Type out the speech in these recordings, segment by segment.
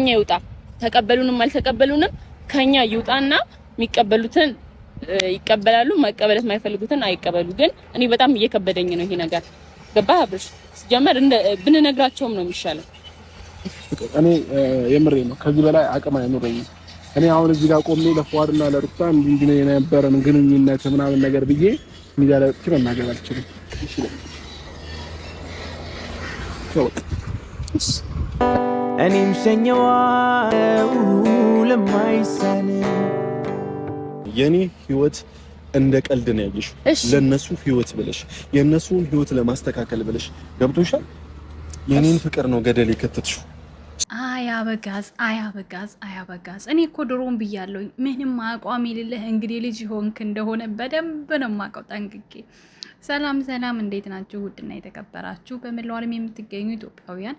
ይውጣ። ተቀበሉንም አልተቀበሉንም ከኛ ይውጣና የሚቀበሉትን ይቀበላሉ፣ መቀበለት የማይፈልጉትን አይቀበሉ። ግን እኔ በጣም እየከበደኝ ነው ይሄ ነገር። ገባህ አብርሽ? ሲጀመር ብንነግራቸውም ነው የሚሻለው። እኔ የምሬ ነው። ከዚህ በላይ አቅም አይኖረኝም። እኔ አሁን እዚህ ጋር ቆሜ ለፏድና ለሩታ እንዲህ የነበረን ግንኙነት ምናምን ነገር ብዬ ሚዲያ ላይ ወጥቼ መናገር አልችልም። እኔም ሸኘዋው ለማይሳን የኔ ህይወት እንደ ቀልድ ነው ያየሽው። ለነሱ ህይወት ብለሽ የነሱን ህይወት ለማስተካከል ብለሽ ገብቶሻል። የኔን ፍቅር ነው ገደል የከተትሽው። አያበጋዝ እኔ እኮ ድሮም ብያለሁ፣ ምንም አቋም የሌለህ እንግዲህ ልጅ ሆንክ እንደሆነ በደንብ ነው የማውቀው ጠንቅቄ። ሰላም፣ እንዴት ናችሁ? ውድና የተከበራችሁ በመላው ዓለም የምትገኙ ኢትዮጵያውያን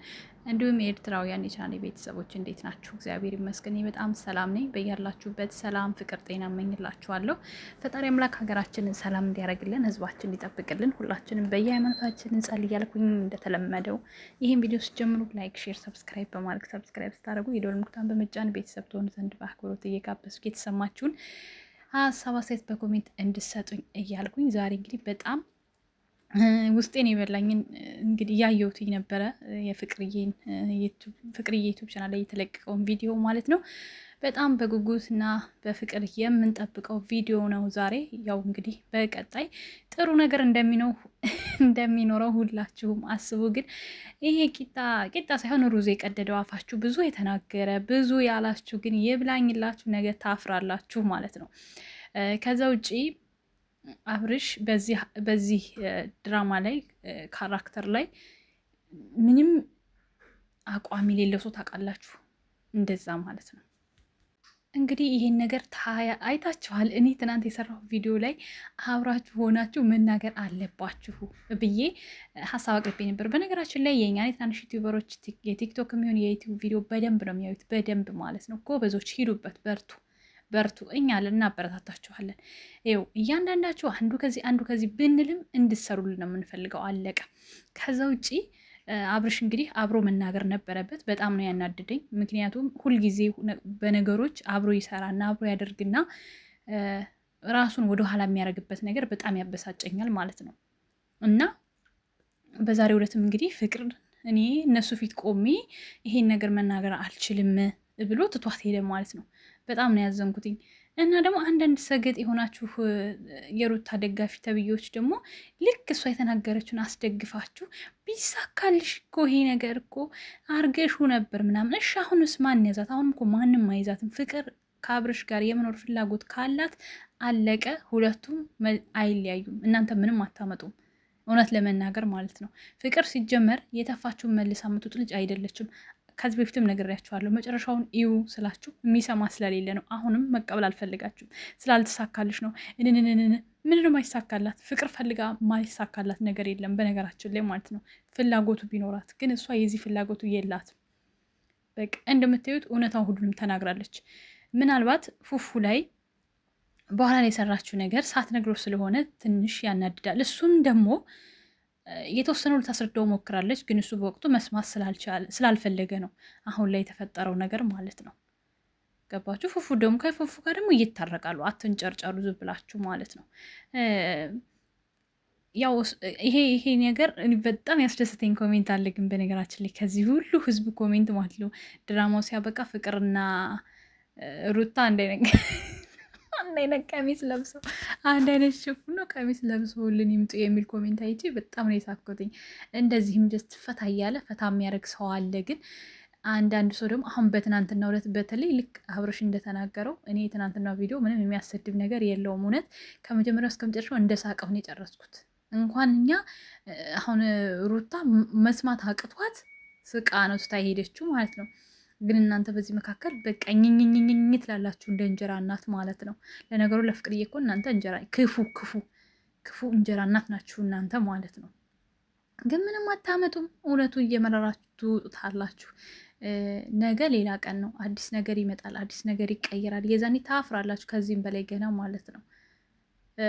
እንዲሁም የኤርትራውያን የቻናሌ ቤተሰቦች እንዴት ናችሁ? እግዚአብሔር ይመስገን በጣም ሰላም ነኝ። በያላችሁበት ሰላም፣ ፍቅር፣ ጤና እመኝላችኋለሁ። ፈጣሪ አምላክ ሀገራችንን ሰላም እንዲያደርግልን፣ ህዝባችን እንዲጠብቅልን ሁላችንም በየሃይማኖታችን እንጸልይ እያልኩኝ እንደተለመደው ይህን ቪዲዮ ስትጀምሩ ላይክ፣ ሼር፣ ሰብስክራይብ በማድረግ ሰብስክራይብ ስታደርጉ የደወል ምልክቱን በመጫን ቤተሰብ ትሆኑ ዘንድ በአክብሮት እየጋበዝኩ የተሰማችሁን ሀሳብ አስተያየት በኮሜንት እንድሰጡኝ እያልኩኝ ዛሬ እንግዲህ በጣም ውስጤን የበላኝን እንግዲህ ያየሁትኝ ነበረ የፍቅርዬ ዩቲዩብ ቻናል ላይ የተለቀቀውን ቪዲዮ ማለት ነው። በጣም በጉጉትና በፍቅር የምንጠብቀው ቪዲዮ ነው ዛሬ። ያው እንግዲህ በቀጣይ ጥሩ ነገር እንደሚኖረው ሁላችሁም አስቡ። ግን ይሄ ቂጣ ሳይሆን ሩዝ የቀደደው አፋችሁ ብዙ የተናገረ ብዙ ያላችሁ ግን ይብላኝላችሁ፣ ነገ ታፍራላችሁ ማለት ነው። ከዛ ውጪ አብርሽ በዚህ ድራማ ላይ ካራክተር ላይ ምንም አቋም የሌለው ሰው ታውቃላችሁ፣ እንደዛ ማለት ነው። እንግዲህ ይሄን ነገር አይታችኋል። እኔ ትናንት የሰራው ቪዲዮ ላይ አብራችሁ ሆናችሁ መናገር አለባችሁ ብዬ ሀሳብ አቅርቤ ነበር። በነገራችን ላይ የኛ ትናንሽ ዩቲዩበሮች የቲክቶክ የሚሆን የዩቲዩብ ቪዲዮ በደንብ ነው የሚያዩት፣ በደንብ ማለት ነው። ጎበዞች፣ ሂዱበት፣ በርቱ። እኛ እናበረታታችኋለን። ይኸው እያንዳንዳችሁ አንዱ ከዚህ ብንልም እንድሰሩልን ነው የምንፈልገው። አለቀ። ከዛ ውጪ አብርሽ እንግዲህ አብሮ መናገር ነበረበት። በጣም ነው ያናድደኝ። ምክንያቱም ሁልጊዜ በነገሮች አብሮ ይሰራና አብሮ ያደርግና ራሱን ወደኋላ የሚያደርግበት ነገር በጣም ያበሳጨኛል ማለት ነው። እና በዛሬው ዕለትም እንግዲህ ፍቅር እኔ እነሱ ፊት ቆሜ ይሄን ነገር መናገር አልችልም ብሎ ትቷት ሄደ ማለት ነው። በጣም ነው ያዘንኩትኝ። እና ደግሞ አንዳንድ ሰገጥ የሆናችሁ የሩታ ደጋፊ ተብዬዎች ደግሞ ልክ እሷ የተናገረችውን አስደግፋችሁ ቢሳካልሽ እኮ ይሄ ነገር እኮ አርገሹ ነበር ምናምን። እሺ አሁንስ ማን ያዛት? አሁንም እኮ ማንም አይዛትም። ፍቅር ከአብርሽ ጋር የመኖር ፍላጎት ካላት አለቀ። ሁለቱም አይለያዩም። እናንተ ምንም አታመጡም፣ እውነት ለመናገር ማለት ነው። ፍቅር ሲጀመር የተፋችሁን መልሳ የምትውጥ ልጅ አይደለችም። ከዚህ በፊትም ነግሬያችኋለሁ። መጨረሻውን እዩ ስላችሁ የሚሰማ ስለሌለ ነው። አሁንም መቀበል አልፈልጋችሁም። ስላልተሳካልሽ ነው። ምንድነው ማይሳካላት? ፍቅር ፈልጋ ማይሳካላት ነገር የለም በነገራችን ላይ ማለት ነው። ፍላጎቱ ቢኖራት ግን እሷ የዚህ ፍላጎቱ የላትም። በቃ እንደምታዩት እውነታውን ሁሉንም ተናግራለች። ምናልባት ፉፉ ላይ በኋላ ላይ የሰራችው ነገር ሳትነግረው ስለሆነ ትንሽ ያናድዳል። እሱም ደግሞ የተወሰነው ልታስረዳው ሞክራለች፣ ግን እሱ በወቅቱ መስማት ስላልፈለገ ነው አሁን ላይ የተፈጠረው ነገር ማለት ነው። ገባችሁ? ፉፉ ደግሞ ከፉፉ ጋር ደግሞ እየታረቃሉ። አትንጨርጨሩ ዝም ብላችሁ ማለት ነው። ያው ይሄ ነገር በጣም ያስደስተኝ ኮሜንት አለ። ግን በነገራችን ላይ ከዚህ ሁሉ ህዝብ ኮሜንት ማለት ነው ድራማው ሲያበቃ ፍቅርና ሩታ አንድ አይነት ቀሚስ ለብሰው አንድ አይነት ሽፉን ነው ቀሚስ ለብሰውልን ይምጡ የሚል ኮሜንት አይቼ በጣም ነው የሳኮትኝ። እንደዚህም ጀስት ፈታ እያለ ፈታ የሚያደርግ ሰው አለ። ግን አንዳንድ ሰው ደግሞ አሁን በትናንትናው ዕለት በተለይ ልክ አብርሽ እንደተናገረው እኔ የትናንትናው ቪዲዮ ምንም የሚያሰድብ ነገር የለውም። እውነት ከመጀመሪያው እስከ መጨረሻው እንደ ሳቀሁ ነው የጨረስኩት። እንኳን እኛ አሁን ሩታ መስማት አቅቷት ስቃ ነው ስታ ሄደችው ማለት ነው። ግን እናንተ በዚህ መካከል በቃ ኝኝኝኝኝ ትላላችሁ እንደ እንጀራ እናት ማለት ነው። ለነገሩ ለፍቅርዬ እኮ እናንተ እንጀራ ክፉ እንጀራ እናት ናችሁ እናንተ ማለት ነው። ግን ምንም አታመጡም። እውነቱ እየመረራችሁ ትውጡታላችሁ። ነገ ሌላ ቀን ነው። አዲስ ነገር ይመጣል፣ አዲስ ነገር ይቀየራል። የዛኔ ታፍራላችሁ ከዚህም በላይ ገና ማለት ነው።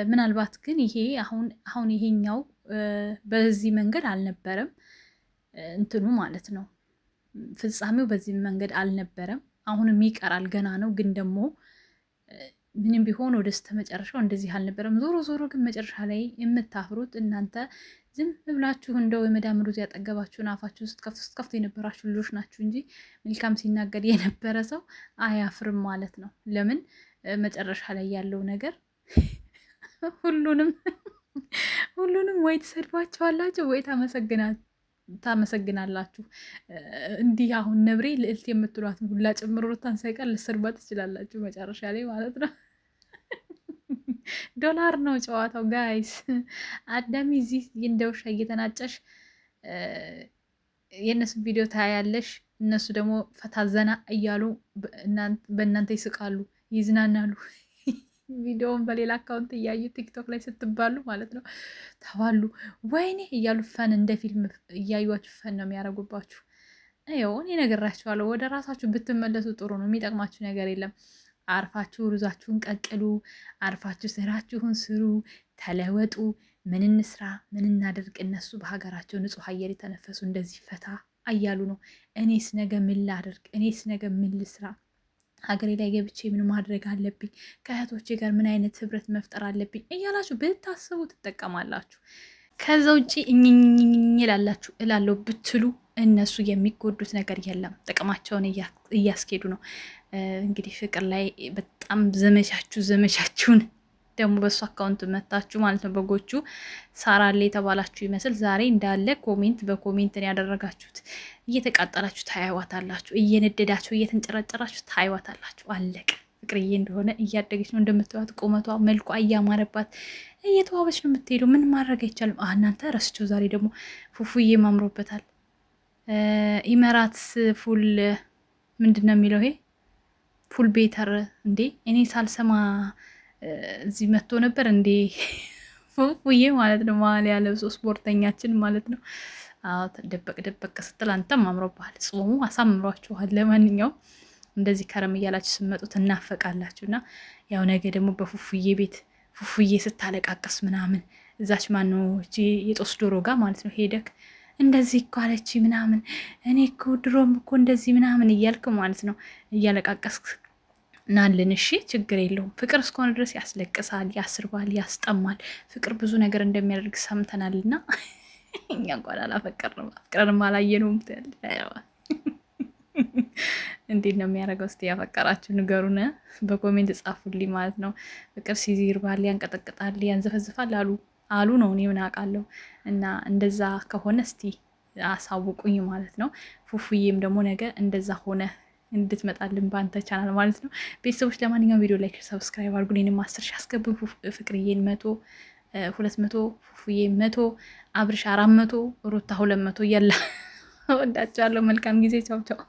ምናልባት ግን ይሄ አሁን ይሄኛው በዚህ መንገድ አልነበረም እንትኑ ማለት ነው። ፍጻሜው በዚህ መንገድ አልነበረም። አሁንም ይቀራል፣ ገና ነው። ግን ደግሞ ምንም ቢሆን ወደ መጨረሻው እንደዚህ አልነበረም። ዞሮ ዞሮ ግን መጨረሻ ላይ የምታፍሩት እናንተ ዝም ብላችሁ እንደው የመዳም ሩዝ ያጠገባችሁን አፋችሁ ስትከፍቱ የነበራችሁ ልጆች ናችሁ እንጂ መልካም ሲናገር የነበረ ሰው አያፍርም ማለት ነው። ለምን መጨረሻ ላይ ያለው ነገር ሁሉንም ወይ ትሰድባችኋላችሁ ወይ ታመሰግናላችሁ። እንዲህ አሁን ነብሬ ልዕልት የምትሏትን ሁላ ጭምር ሩታን ሳይቀር ልትሰድባት ትችላላችሁ መጨረሻ ላይ ማለት ነው። ዶላር ነው ጨዋታው ጋይስ። አዳሚ እዚህ እንደ ውሻ እየተናጨሽ የእነሱን ቪዲዮ ታያለሽ። እነሱ ደግሞ ፈታ ዘና እያሉ በእናንተ ይስቃሉ፣ ይዝናናሉ። ቪዲዮውን በሌላ አካውንት እያዩ ቲክቶክ ላይ ስትባሉ ማለት ነው ተባሉ ወይኔ እያሉ ፈን እንደ ፊልም እያዩችሁ ፈን ነው የሚያደርጉባችሁ። ይኸው እኔ እነግራችኋለሁ፣ ወደ ራሳችሁ ብትመለሱ ጥሩ ነው። የሚጠቅማችሁ ነገር የለም። አርፋችሁ ሩዛችሁን ቀቅሉ፣ አርፋችሁ ስራችሁን ስሩ፣ ተለወጡ። ምን እንስራ ምን እናደርግ? እነሱ በሀገራቸው ንጹሕ አየር የተነፈሱ እንደዚህ ፈታ እያሉ ነው። እኔስ ነገ ምን ላደርግ? እኔስ ነገ ምን ልስራ? ሀገሬ ላይ ገብቼ ምን ማድረግ አለብኝ? ከእህቶቼ ጋር ምን አይነት ህብረት መፍጠር አለብኝ እያላችሁ ብታስቡ ትጠቀማላችሁ። ከዛ ውጭ እኝኝኝ ላላችሁ እላለሁ ብትሉ እነሱ የሚጎዱት ነገር የለም። ጥቅማቸውን እያስኬዱ ነው። እንግዲህ ፍቅር ላይ በጣም ዘመቻችሁን ደግሞ በሱ አካውንት መታችሁ ማለት ነው። በጎቹ ሳራሌ የተባላችሁ ይመስል ዛሬ እንዳለ ኮሜንት በኮሜንትን ያደረጋችሁት እየተቃጠላችሁ ታይዋታላችሁ፣ እየነደዳችሁ እየተንጨረጨራችሁ ታይዋታላችሁ። አለቀ። ፍቅርዬ እንደሆነ እያደገች ነው እንደምትዋት፣ ቁመቷ መልኳ እያማረባት እየተዋበች ነው የምትሄደው። ምን ማድረግ አይቻልም። እናንተ ረስቸው። ዛሬ ደግሞ ፉፉዬ ማምሮበታል። ኢመራትስ ፉል ምንድን ነው የሚለው ይሄ ፉል ቤተር እንዴ! እኔ ሳልሰማ እዚህ መጥቶ ነበር እንዴ ፉፉዬ ማለት ነው። መሀል ያለው ስፖርተኛችን ማለት ነው። ደበቅ ስትል አንተም አምሮብሃል። ጾሙ አሳምሯችኋል። ለማንኛውም እንደዚህ ከረም እያላችሁ ስመጡት እናፈቃላችሁ። እና ያው ነገ ደግሞ በፉፉዬ ቤት ፉፉዬ ስታለቃቀስ ምናምን እዛች ማነው እቺ የጦስ ዶሮ ጋር ማለት ነው ሄደክ እንደዚህ እኮ አለች ምናምን እኔ እኮ ድሮም እኮ እንደዚህ ምናምን እያልክ ማለት ነው እያለቃቀስክ ናልን። እሺ ችግር የለውም። ፍቅር እስከሆነ ድረስ ያስለቅሳል፣ ያስርባል፣ ያስጠማል። ፍቅር ብዙ ነገር እንደሚያደርግ ሰምተናልና እኛ እንኳን አላፈቀርንም አፍቅረንም አላየነውም። እንዴት ነው የሚያደርገው? እስቲ ያፈቀራችሁ ንገሩን፣ በኮሜንት ጻፉልኝ ማለት ነው። ፍቅር ሲይርባል፣ ያንቀጠቅጣል፣ ያንዘፈዝፋል አሉ ነው። እኔ ምን አውቃለሁ። እና እንደዛ ከሆነ እስቲ አሳውቁኝ ማለት ነው። ፉፉዬም ደግሞ ነገ እንደዛ ሆነ እንድትመጣልን በአንተ ቻናል ማለት ነው። ቤተሰቦች ለማንኛውም ቪዲዮ ላይክ፣ ሰብስክራይብ አድርጉ። እኔንም 10 ሺህ አስገቡኝ። ፍቅርዬን 100 200 ፉፉዬን 100 አብርሽ 400 ሩታ 200 እያላ ወዳቸዋለሁ። መልካም ጊዜ። ቻው ቻው።